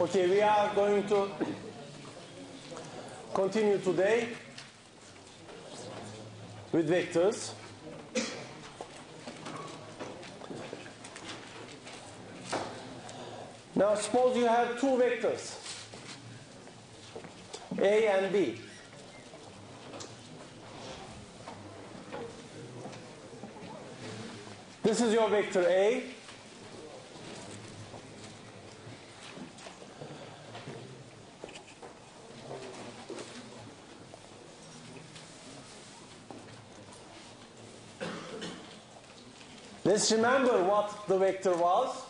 Okay, we are going to continue today with vectors. Now suppose you have two vectors, A and B. This is your vector A. Let's remember what the vector was.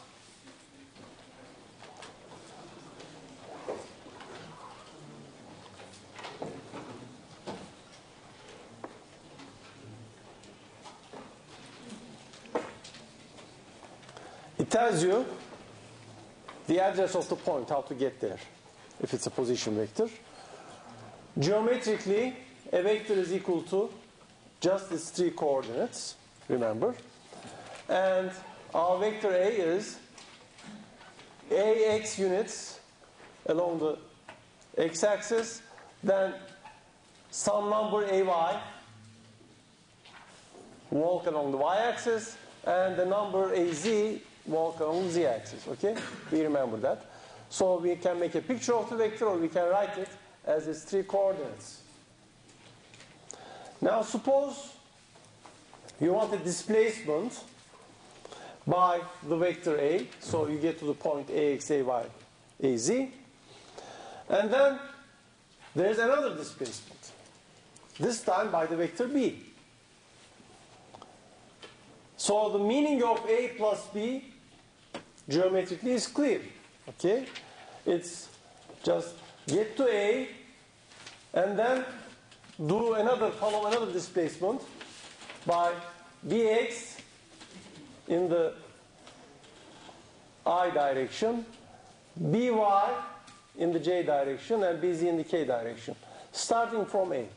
It tells you the address of the point, how to get there, if it's a position vector. Geometrically, a vector is equal to just its three coordinates, remember. And our vector A is AX units along the x-axis, then some number AY walk along the y-axis, and the number AZ walk along the z-axis. Okay? We remember that. So we can make a picture of the vector, or we can write it as its three coordinates. Now suppose you want a displacement by the vector A, so you get to the point AX, AY, AZ, and then there's another displacement, this time by the vector B. So the meaning of A plus B geometrically is clear. Okay? It's just get to A and then follow another displacement by BX in the I direction, BY in the J direction, and BZ in the K direction, starting from A.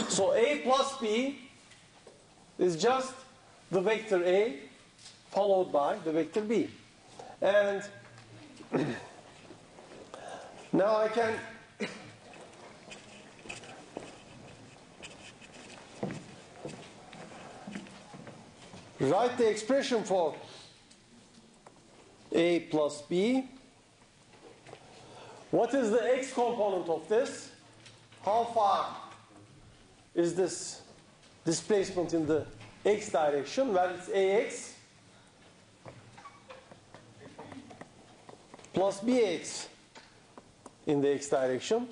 So A plus B is just the vector A followed by the vector B. And now I can write the expression for A plus B. What is the x component of this? How far is this displacement in the x direction? Well, it's AX plus BX in the x direction.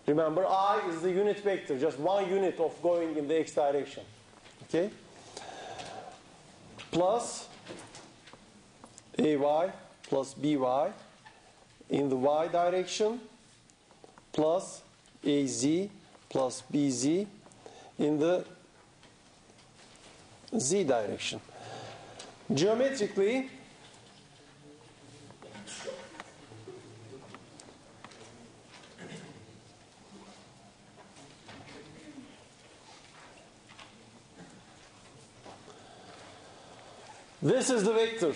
Remember, I is the unit vector, just one unit of going in the x direction. Okay? Plus AY plus BY in the y direction, plus AZ plus BZ in the z direction. Geometrically, this is the vector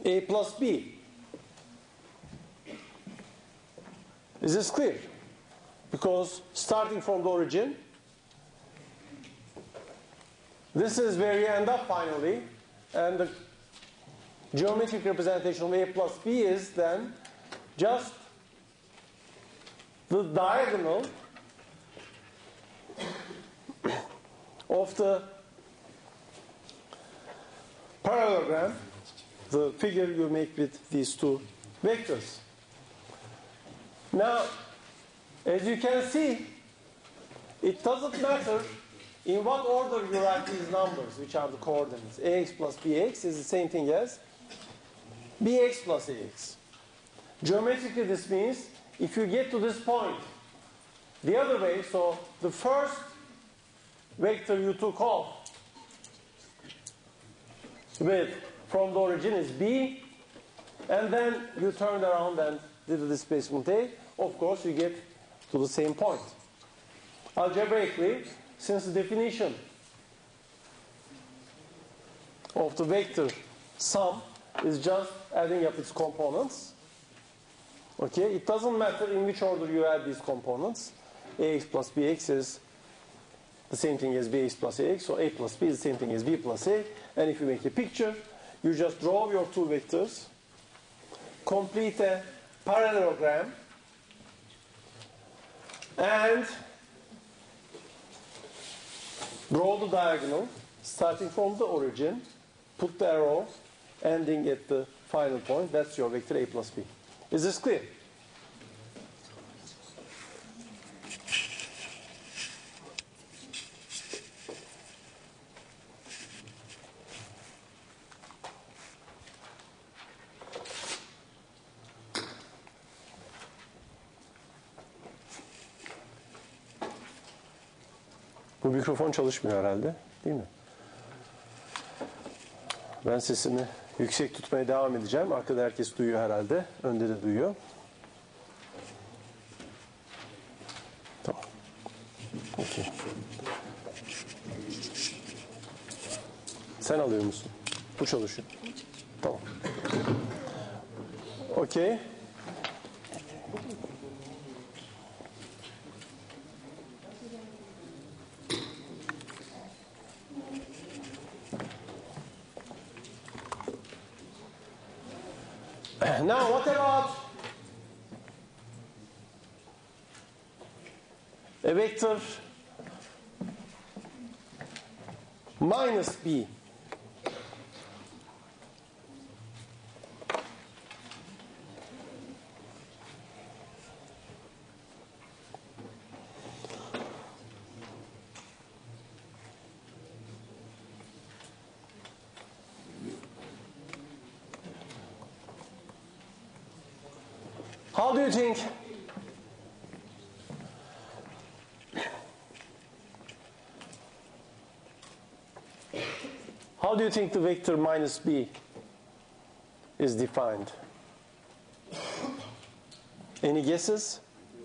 A plus B. Is this clear? Because starting from the origin, this is where you end up finally, and the geometric representation of A plus B is then just the diagonal of the parallelogram, the figure you make with these two vectors. Now, as you can see, it doesn't matter in what order you write these numbers, which are the coordinates. AX plus BX is the same thing as BX plus AX. Geometrically, this means if you get to this point the other way, so the first vector you took off from the origin is B, and then you turned around and did the displacement A, of course you get to the same point. Algebraically, since the definition of the vector sum is just adding up its components. Okay, it doesn't matter in which order you add these components. Ax plus bx is the same thing as bx plus ax, so a plus b is the same thing as b plus a. And if you make a picture, you just draw your two vectors, complete a parallelogram, and draw the diagonal starting from the origin, put the arrow ending at the final point. That's your vector a plus b. Is this clear? Bu mikrofon çalışmıyor herhalde, değil mi? Ben sesimi yüksek tutmaya devam edeceğim. Arkada herkes duyuyor herhalde. Önde de duyuyor. Tamam. Okay. Sen alıyor musun? Bu çalışıyor. Tamam. Okay. Now, what about a vector minus b? How do you think the vector minus b is defined? Any guesses?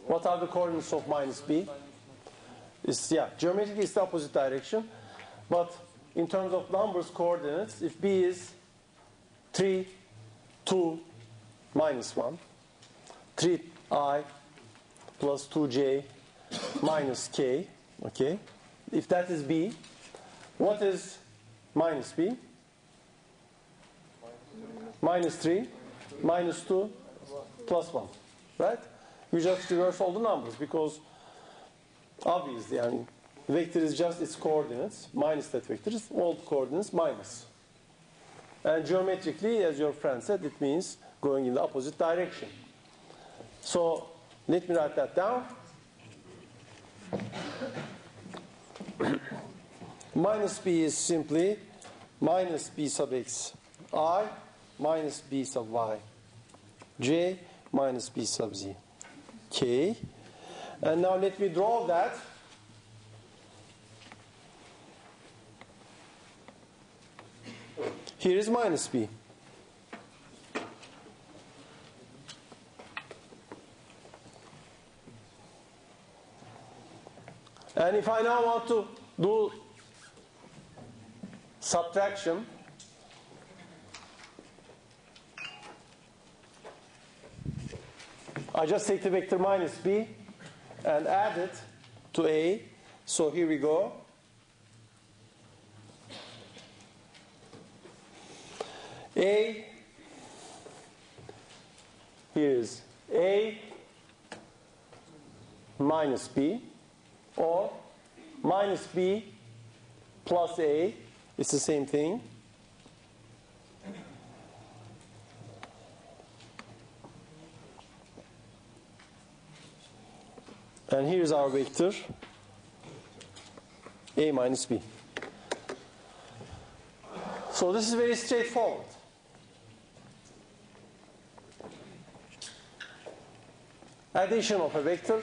What are the coordinates of minus b? Geometrically it's the opposite direction, but in terms of numbers coordinates, if b is 3, 2, minus 1, 3i plus 2j minus k, okay? If that is b, what is minus b? Minus 3, minus 2, plus 1, right? You just reverse all the numbers because obviously, I mean, vector is just its coordinates, minus that vector is all the coordinates minus. And geometrically, as your friend said, it means going in the opposite direction. So let me write that down. Minus b is simply minus b sub x I minus b sub y j minus b sub z k. And now let me draw that. Here is minus b. And if I now want to do subtraction, I just take the vector minus b and add it to a. So here we go. A, here is a minus b, or minus b plus a, it's the same thing. And here's our vector a minus b. So this is very straightforward. Addition of a vector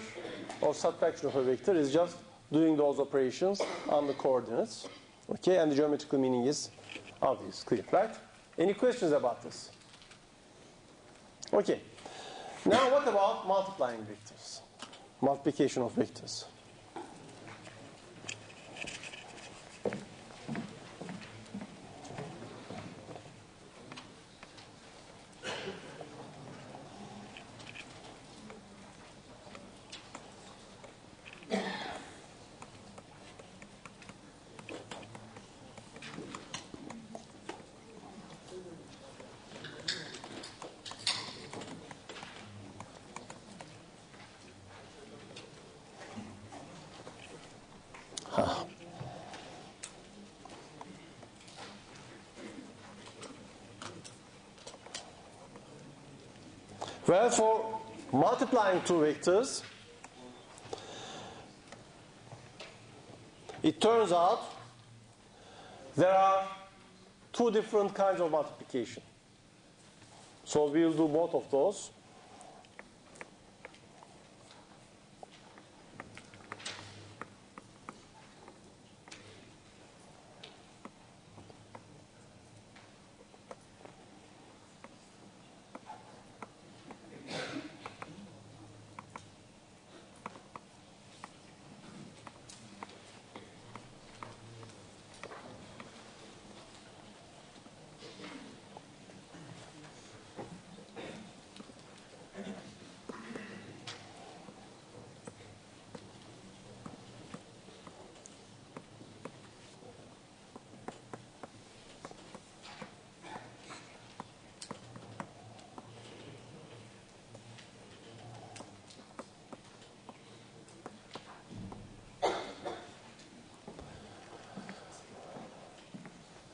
or subtraction of a vector is just doing those operations on the coordinates. Okay, and the geometrical meaning is obvious, clear, right? Any questions about this? Okay. Now what about multiplying vectors? Multiplication of vectors. Well, for multiplying two vectors, it turns out there are two different kinds of multiplication. So we'll do both of those.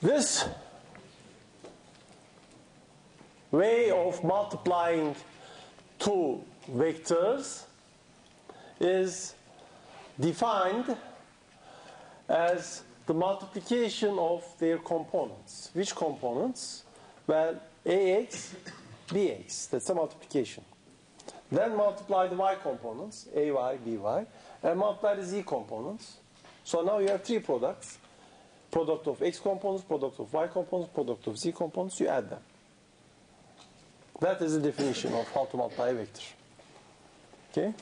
This way of multiplying two vectors is defined as the multiplication of their components. Which components? Well, AX, BX. That's a multiplication. Then multiply the Y components, AY, BY, and multiply the Z components. So now you have three products. Product of X components, product of Y components, product of Z components, you add them. That is the definition of how to multiply a vector. Okay?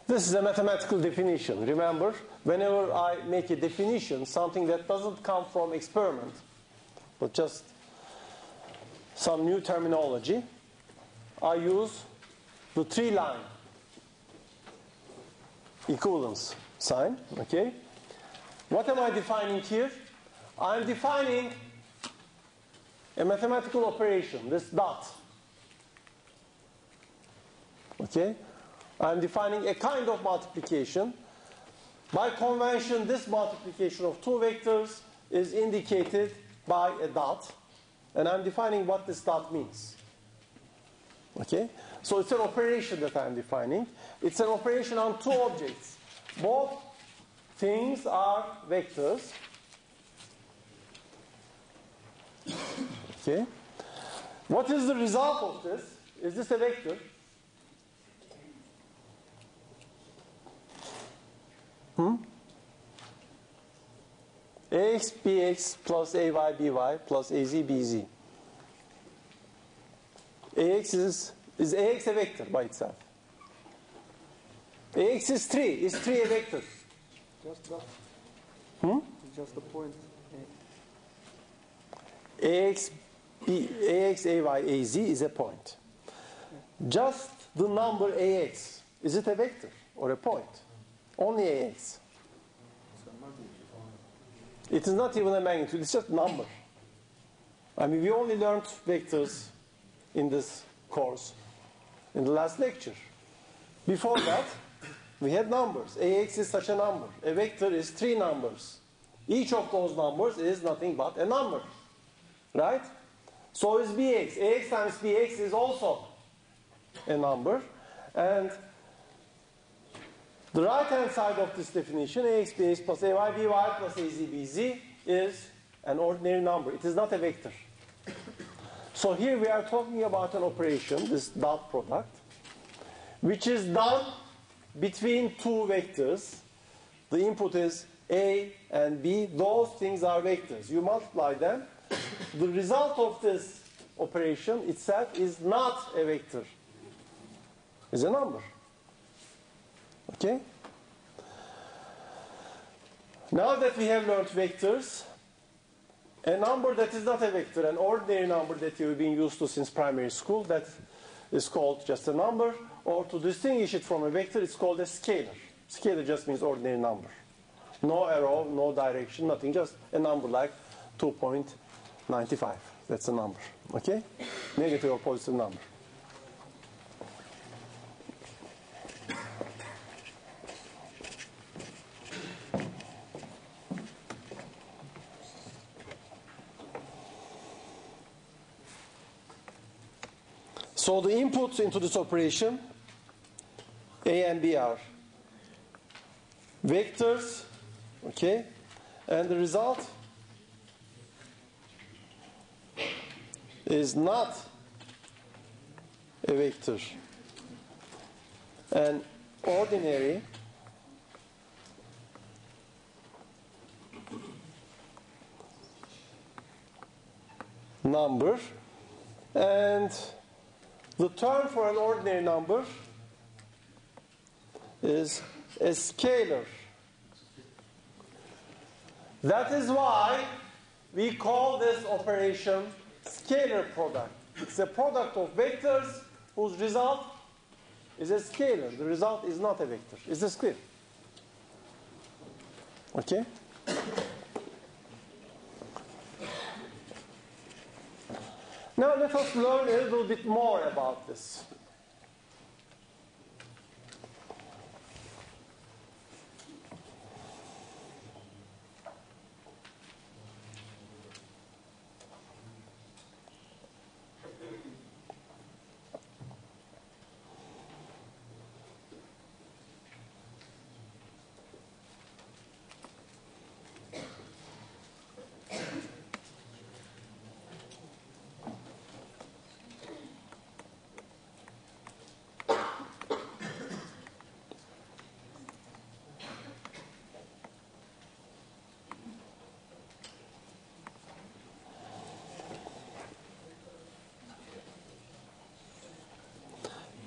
This is a mathematical definition. Remember, whenever I make a definition, something that doesn't come from experiment, but just some new terminology, I use the three-line equivalence sign. Okay? What am I defining here? I'm defining a mathematical operation, this dot. Okay? I'm defining a kind of multiplication. By convention, this multiplication of two vectors is indicated by a dot. And I'm defining what this dot means. Okay? So it's an operation that I'm defining. It's an operation on two objects. Both things are vectors. Okay? What is the result of this? Is this a vector? AX, BX plus AY, BY plus AZ, BZ. AX is AX a vector by itself? AX is 3. Is 3 a vector? Just that. Just the point. AX, AY, AZ is a point. Just the number AX, is it a vector or a point? Only AX. It is not even a magnitude, it's just a number. I mean, we only learned vectors in this course in the last lecture. Before that, we had numbers. AX is such a number. A vector is 3 numbers. Each of those numbers is nothing but a number. Right? So is BX. AX times BX is also a number. And the right-hand side of this definition, AX, BX plus AY, BY plus AZ, BZ, is an ordinary number. It is not a vector. So here we are talking about an operation, this dot product, which is done between two vectors. The input is A and B. Those things are vectors. You multiply them. The result of this operation itself is not a vector. It's a number. Okay? Now that we have learned vectors, a number that is not a vector, an ordinary number that you've been used to since primary school, that is called just a number, or to distinguish it from a vector, it's called a scalar. Scalar just means ordinary number. No arrow, no direction, nothing, just a number like 2.95. That's a number, okay? Negative or positive number. So the inputs into this operation, A and B, are vectors, okay? And the result is not a vector. An ordinary number, and the term for an ordinary number is a scalar. That is why we call this operation scalar product. It's a product of vectors whose result is a scalar. The result is not a vector. Is this clear? Okay? Now let us learn a little bit more about this.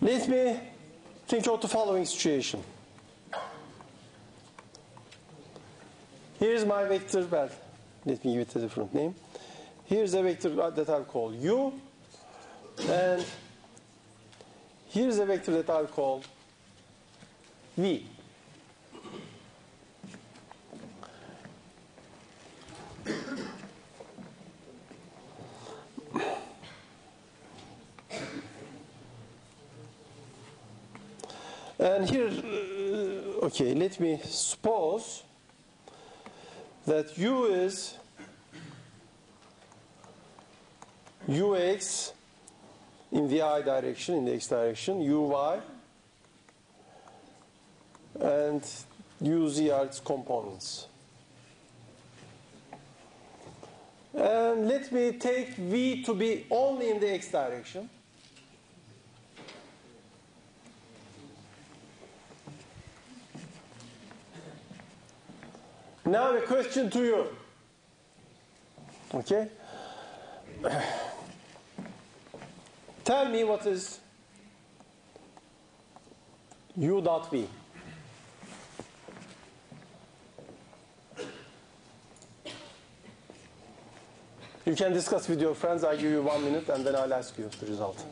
Let me think of the following situation. Here's my vector, well, let me give it a different name. Here's a vector that I'll call U, and here's a vector that I'll call V. And here, okay, let me suppose that U is Ux in the I direction, in the X direction, Uy, and Uz are its components. And let me take V to be only in the X direction. Now a question to you. Okay? Tell me what is U dot V. You can discuss with your friends. I'll give you 1 minute and then I'll ask you the result.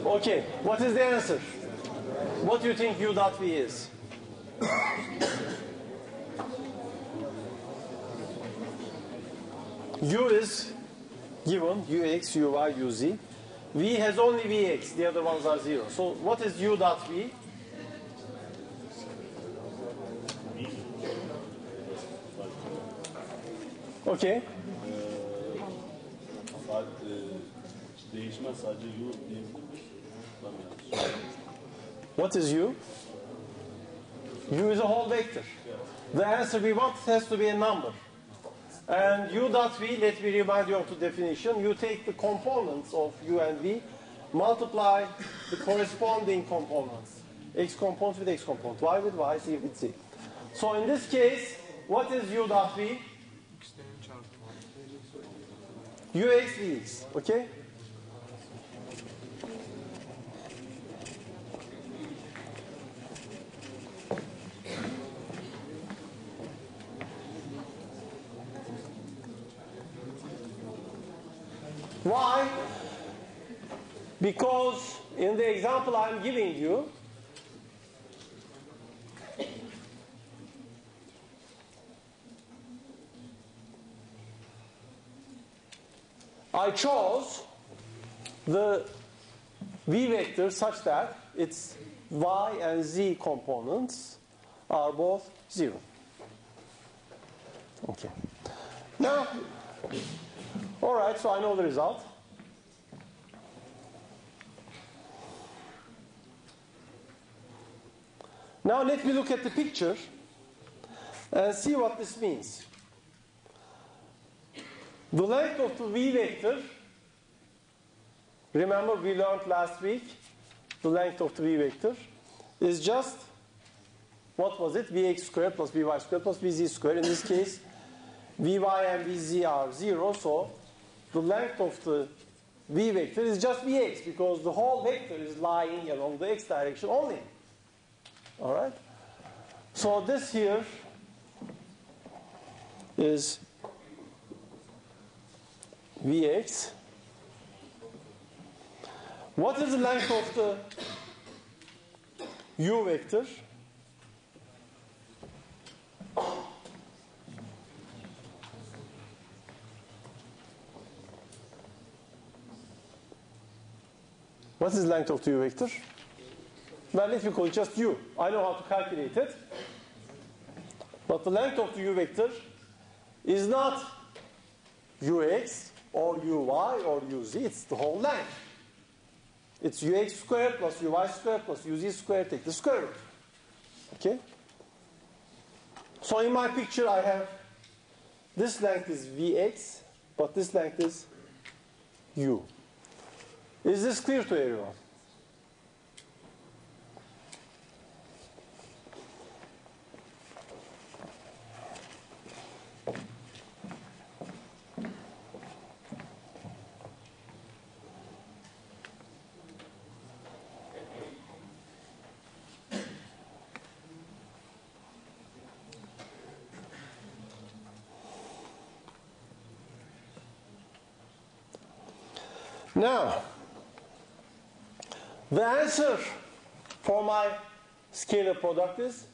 Okay, what is the answer? What do you think U dot V is? U is given, Ux, Uy, Uz. V has only Vx, the other ones are 0. So what is U dot V? Okay. Değişmez, sadece U diyebilir miyiz? What is U? U is a whole vector. The answer we want has to be a number. And U dot V, let me remind you of the definition. You take the components of U and V, multiply the corresponding components. X component with X component, Y with Y, Z with Z. So in this case, what is U dot V? ux, vx, okay? Why? Because in the example I'm giving you, I chose the v vector such that its y and z components are both 0. Okay. Now, all right, so I know the result. Now let me look at the picture and see what this means. The length of the v vector, remember we learned last week, the length of the v vector is just, what was it? Vx squared plus vy squared plus vz squared. In this case, vy and vz are 0, so the length of the v vector is just vx, because the whole vector is lying along the x direction only. All right? So this here is Vx. What is the length of the u vector? What is the length of the u vector? Well, let me call it just u. I know how to calculate it. But the length of the u vector is not ux or uy or uz. It's the whole length. It's ux squared plus uy squared plus uz squared. Take the square root. Okay? So in my picture I have this length is vx, but this length is u. Is this clear to everyone? Now, the answer for my scalar product is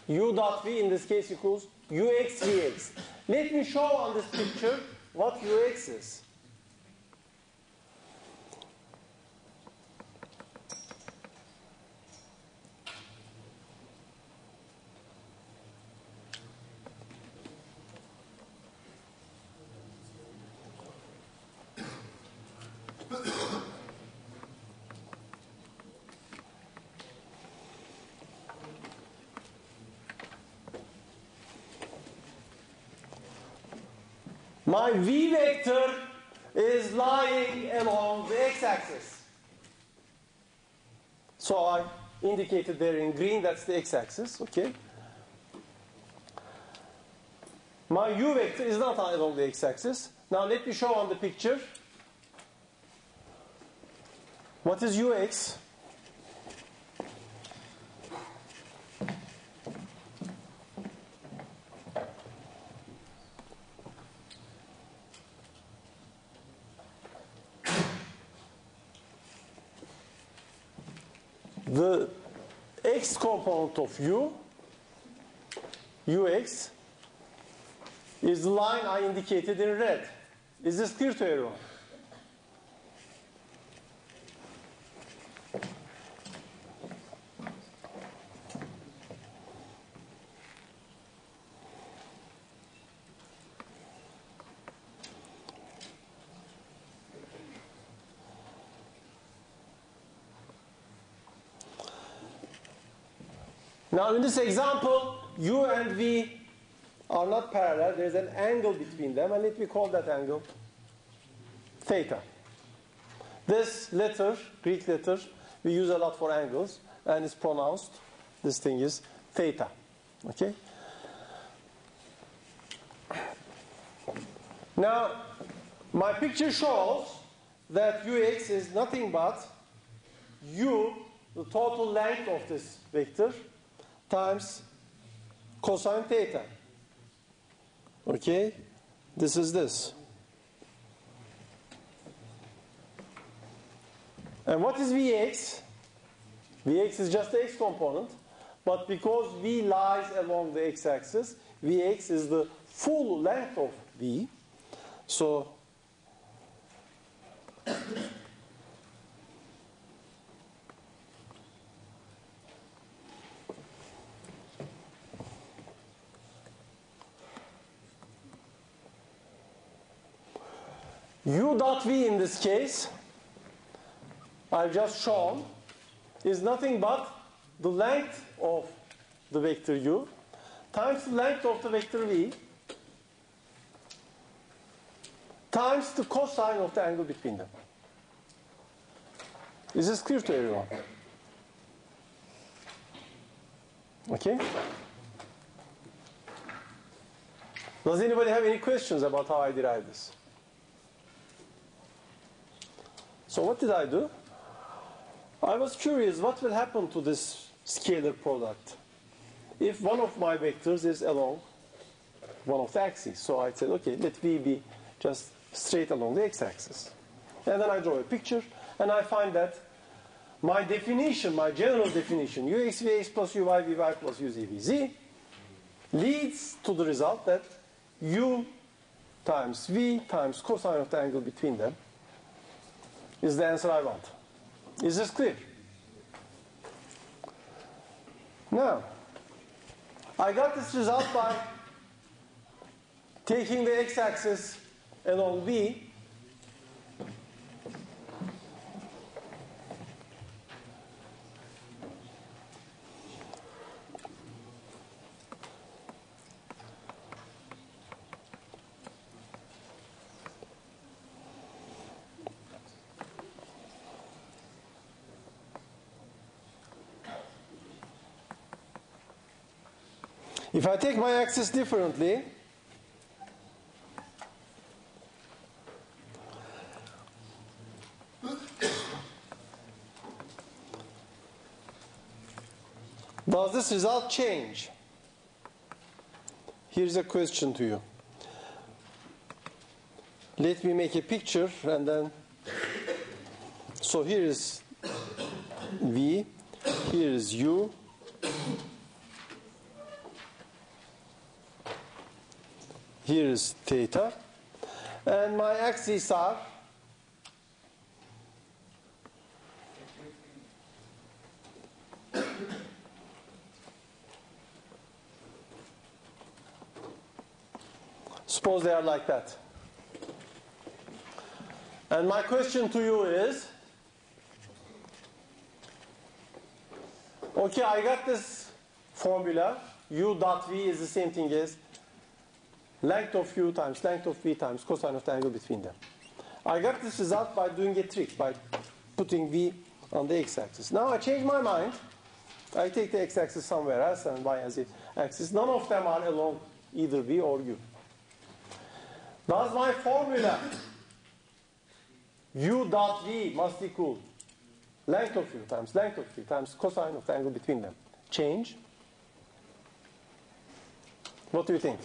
u dot v in this case equals ux vx. Let me show on this picture what ux is. My v vector is lying along the x-axis. So I indicated there in green, that's the x-axis, okay? My u vector is not along the x-axis. Now let me show on the picture. What is ux? The x component of u, ux, is the line I indicated in red. Is this clear to everyone? Now in this example, u and v are not parallel. There's an angle between them, and let me call that angle theta. This letter, Greek letter, we use a lot for angles, and it's pronounced, this thing is theta. Okay? Now, My picture shows that ux is nothing but u, the total length of this vector, times cosine theta. Okay? This is this. And what is Vx? Vx is just the x component. But because V lies along the x-axis, Vx is the full length of V. So u dot v in this case, I've just shown, is nothing but the length of the vector u times the length of the vector v times the cosine of the angle between them. Is this clear to everyone? Okay? Does anybody have any questions about how I derived this? So what did I do? I was curious what will happen to this scalar product if one of my vectors is along one of the axes. So I said, okay, let V be just straight along the x-axis. And then I draw a picture, and I find that my definition, my general definition, ux vx plus uy vy plus uz vz, leads to the result that u times v times cosine of the angle between them is the answer I want. Is this clear? Now, I got this result by taking the x-axis along v, if I take my axis differently, does this result change? Here's a question to you. Let me make a picture and then, so here is V, here is U, here is theta, and my axes are suppose they are like that. And my question to you is, okay, I got this formula, u dot v is the same thing as length of u times length of v times cosine of the angle between them. I got this result by doing a trick, by putting v on the x-axis. Now I change my mind. I take the x-axis somewhere else and y as the axis. None of them are along either v or u. Does my formula u dot v must equal length of u times length of v times cosine of the angle between them change? What do you think?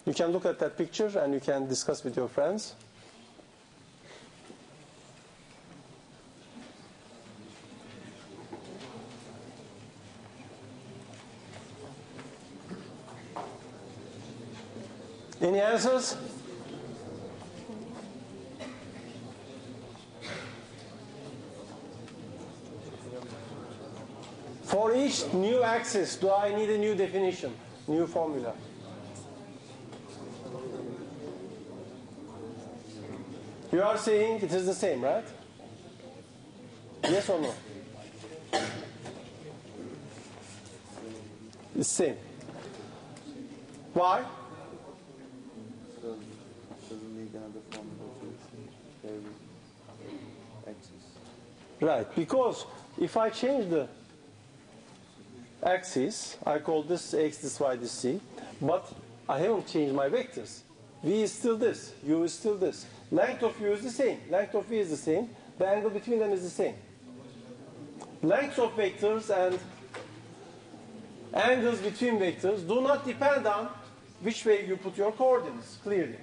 You can look at that picture and you can discuss with your friends. Any answers? For each new axis, do I need a new definition, new formula? You are saying it is the same, right? Yes or no? It's the same. Why? Doesn't need another formula to every axis. Right, because if I change the axis, I call this x, this y, this z, but I haven't changed my vectors. V is still this, U is still this. Length of U is the same, length of V is the same, the angle between them is the same. Lengths of vectors and angles between vectors do not depend on which way you put your coordinates, clearly.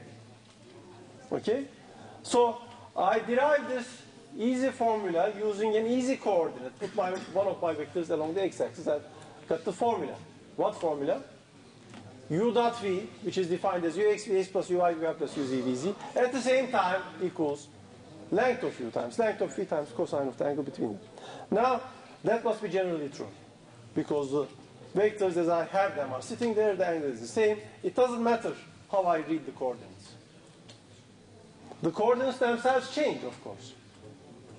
Okay? So I derive this easy formula using an easy coordinate. Put one of my vectors along the x-axis and got the formula. What formula? U dot V, which is defined as Ux Vx plus Uy Vy plus Uz Vz, at the same time equals length of U times length of V times cosine of the angle between them. Now, that must be generally true, because the vectors as I have them are sitting there, the angle is the same. It doesn't matter how I read the coordinates. The coordinates themselves change, of course.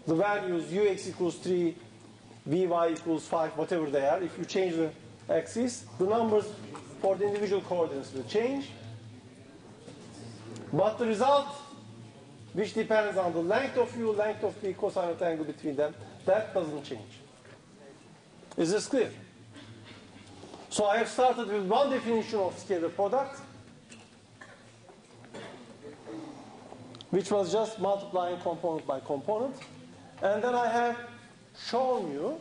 The values Ux equals 3, Vy equals 5, whatever they are, if you change the axis, the numbers for the individual coordinates will change. But the result, which depends on the length of U, length of V, cosine of the angle between them, that doesn't change. Is this clear? So I have started with one definition of scalar product, which was just multiplying component by component. And then I have shown you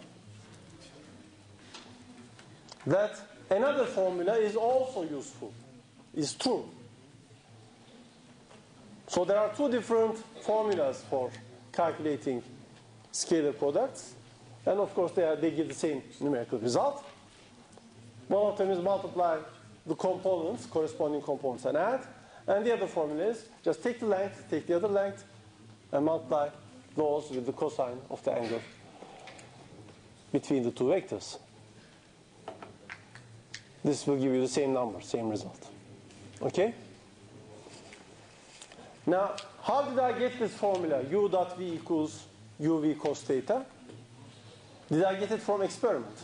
that another formula is also useful, is true. So there are two different formulas for calculating scalar products. And of course they give the same numerical result. One of them is multiply the components, corresponding components, and add. And the other formula is just take the length, take the other length, and multiply those with the cosine of the angle between the two vectors. This will give you the same number, same result. Okay? Now, how did I get this formula? U dot V equals UV cos theta. Did I get it from experiment?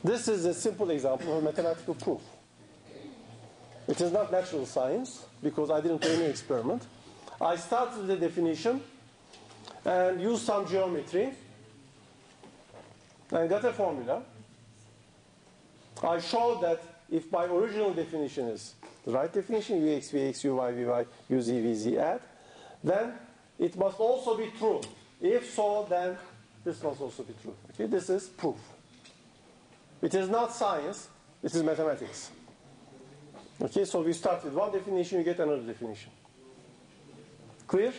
This is a simple example of mathematical proof. It is not natural science, because I didn't do any experiment. I started the definition and used some geometry and got a formula. I showed that if my original definition is the right definition, Ux, Vx, Uy, Vy, Uz, Vz, add, then it must also be true. If so, then this must also be true. Okay? This is proof. It is not science, it is mathematics. Okay, so we start with one definition, you get another definition. Clear?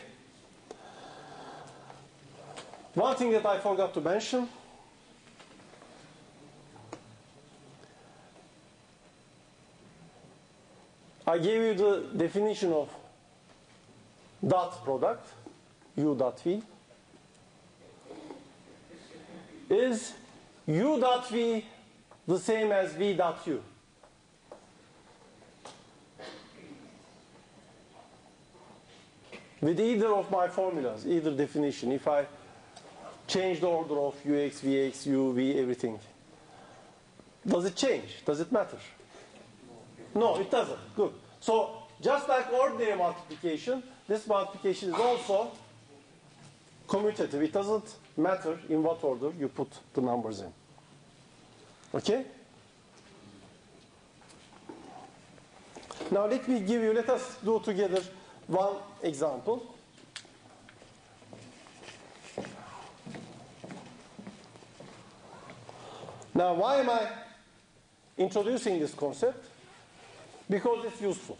One thing that I forgot to mention, I gave you the definition of dot product, U dot V. Is U dot V the same as V dot U? With either of my formulas, either definition, if I change the order of Ux, Vx, U, V, everything, does it change? Does it matter? No, it doesn't. Good. So, just like ordinary multiplication, this multiplication is also commutative. It doesn't matter in what order you put the numbers in. Okay? Now let us do together one example. Now why am I introducing this concept? Because it's useful.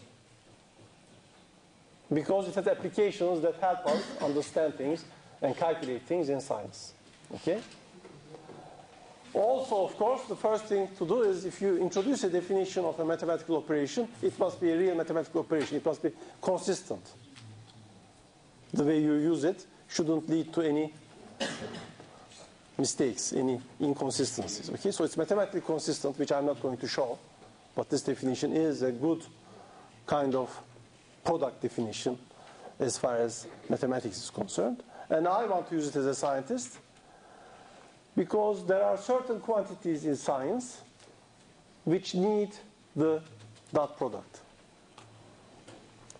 Because it has applications that help us understand things and calculate things in science. Okay? Also, of course, the first thing to do is if you introduce a definition of a mathematical operation, it must be a real mathematical operation. It must be consistent. The way you use it shouldn't lead to any mistakes, any inconsistencies. Okay? So it's mathematically consistent, which I'm not going to show. But this definition is a good kind of product definition as far as mathematics is concerned. And I want to use it as a scientist because there are certain quantities in science which need the dot product.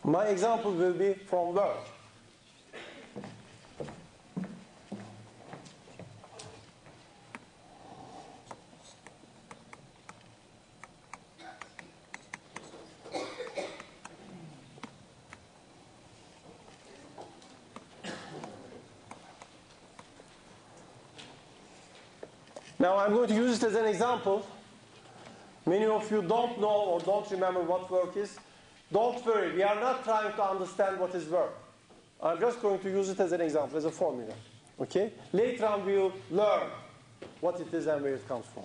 My example will be from work. Now I'm going to use it as an example. Many of you don't know or don't remember what work is. Don't worry, we are not trying to understand what is work. I'm just going to use it as an example, as a formula. Okay? Later on we will learn what it is and where it comes from.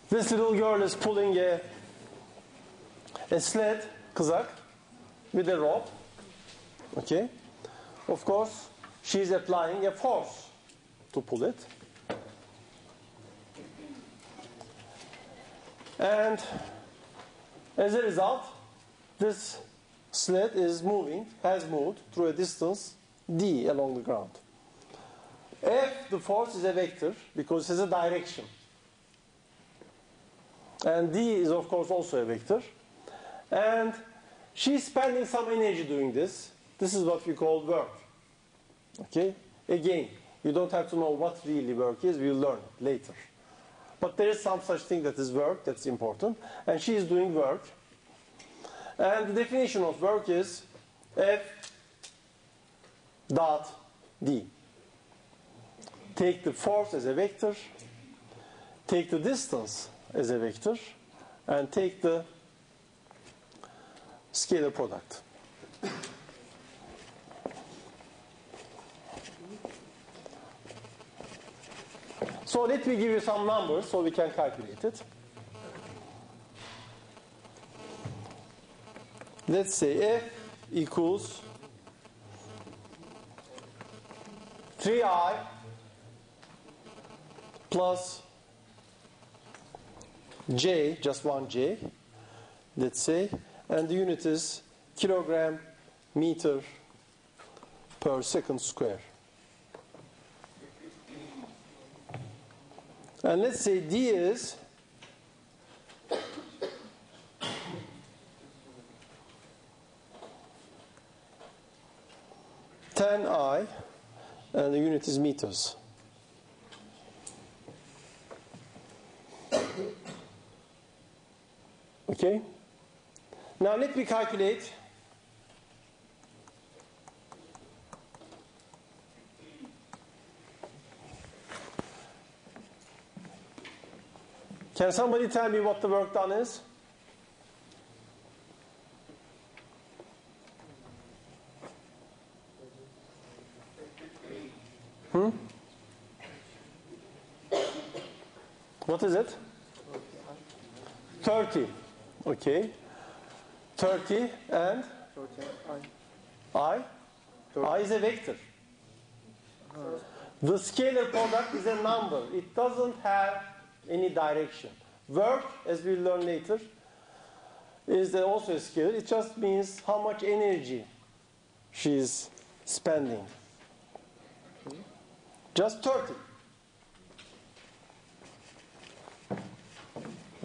This little girl is pulling a sled, kızak, with a rope. Okay? Of course, she's applying a force to pull it. And as a result, this sled is moving, has moved through a distance d along the ground. F, the force, is a vector because it has a direction. And d is, of course, also a vector. And she's spending some energy doing this. This is what we call work. Okay? Again, you don't have to know what really work is. We'll learn it later. But there is some such thing that is work that's important. And she is doing work. And the definition of work is F dot d. Take the force as a vector. Take the distance as a vector, and take the scalar product. So let me give you some numbers so we can calculate it. Let's say F equals 3I plus J, just one J, let's say, and the unit is kilogram meter per second square. And let's say D is 10I, and the unit is meters. Okay? Now let me calculate Can somebody tell me what the work done is? What is it? 30. Okay. 30 and I. I is a vector. The scalar product is a number. It doesn't have any direction. Work, as we'll learn later, is also a scalar. It just means how much energy she's spending. Just 30.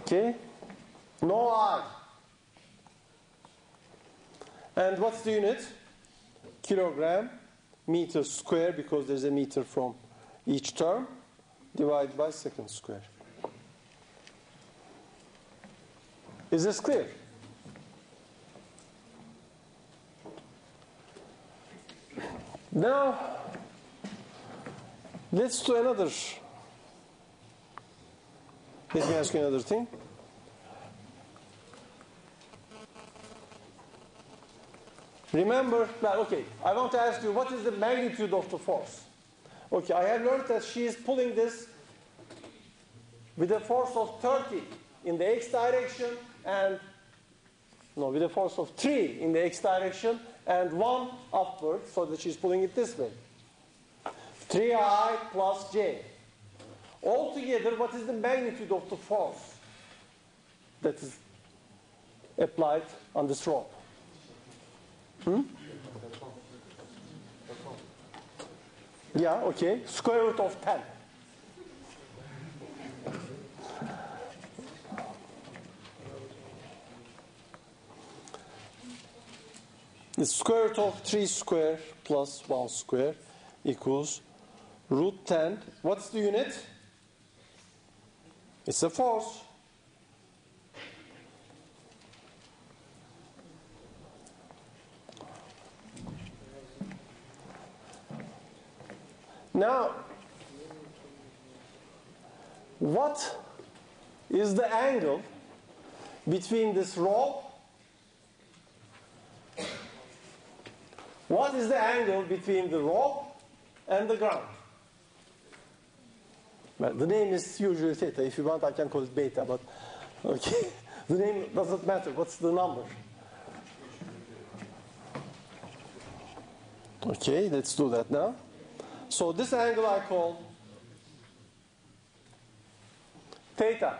Okay? No I. And what's the unit? Kilogram meter square, because there's a meter from each term, divided by second square. Is this clear? Now, let's do another. Let me ask you another thing. Remember, now, okay, I want to ask you, what is the magnitude of the force? Okay, I have learned that she is pulling this with a force of 30 in the x direction and, no, with a force of 3 in the x direction and 1 upward, so that she's pulling it this way. 3I plus J. Altogether, what is the magnitude of the force that is applied on this rope? Yeah, okay. Square root of 10. The square root of 3 square plus 1 square equals root 10. What's the unit? It's a force. Now, what is the angle between this rope? What is the angle between the rope and the ground? Well, the name is usually theta. If you want, I can call it beta, but okay. The name doesn't matter. What's the number? Okay, let's do that now. So this angle I call theta.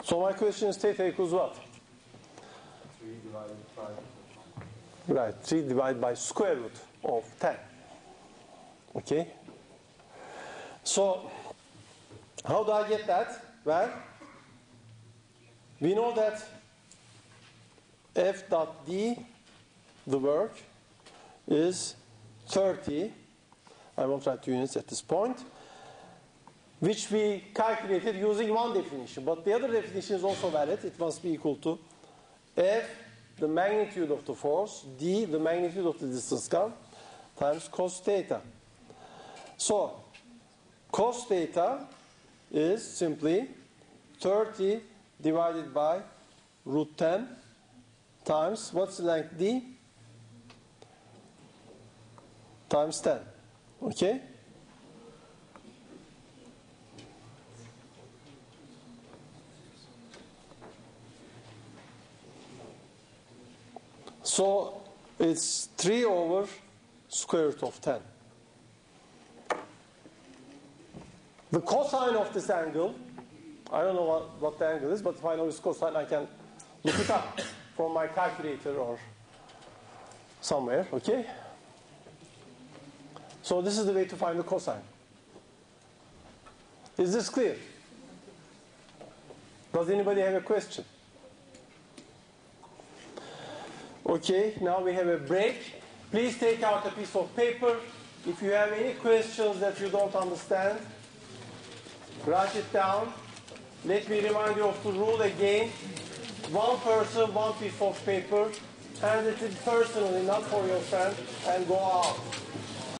So my question is theta equals what? 3 divided by... Right, 3 divided by square root of 10. Okay? So, how do I get that? Well, we know that F dot D, the work, is 30. I won't write units at this point, which we calculated using one definition. But the other definition is also valid. It must be equal to F, the magnitude of the force, D, the magnitude of the distance gone, times cos theta. So, cos theta is simply 30 divided by root 10 times, what's the length D? Times 10. Okay? So it's 3 over square root of 10. The cosine of this angle, I don't know what the angle is, but if I know its cosine, I can look it up from my calculator or somewhere, okay? So this is the way to find the cosine. Is this clear? Does anybody have a question? Okay, now we have a break. Please take out a piece of paper. If you have any questions that you don't understand, write it down. Let me remind you of the rule again. One person, one piece of paper. Hand it in personally, not for your friend, and go out.